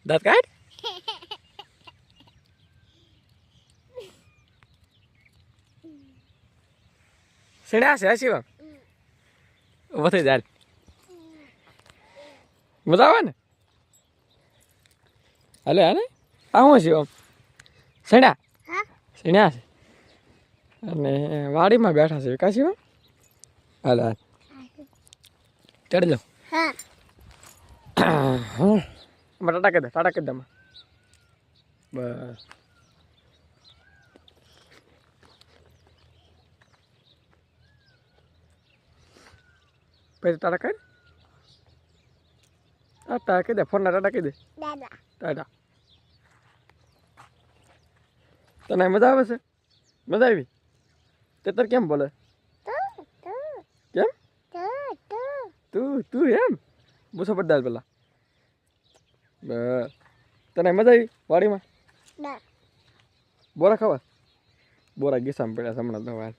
દાંત કાઢ. સણ્યા છે શિવમ. ઉભો થઈ જાય. મજા આવે ને. હાલે હાલે. આ શું શિવમ? સણ્યા. સણ્યા છે. અને વાડીમાં બેઠા છે કા શિવમ? હાલે હાલ. ચડી જાઓ. ટાટા કહી દે, ટાટા કહી દે. બસ. પછી ટાટા કહી. ટાટા કહી દે, ફોનના ટાટા કહી દે. ટાટા. તને મજા આવે છે? મજા આવી? તે તાર કેમ બોલે? કેમ? તું એમ મૂછો પડાલ પેલા. બસ. તને મજા આવી વાડીમાં? બોરા ખાવા? બોરા ગીસામાં પડ્યા હમણાં તો વાર.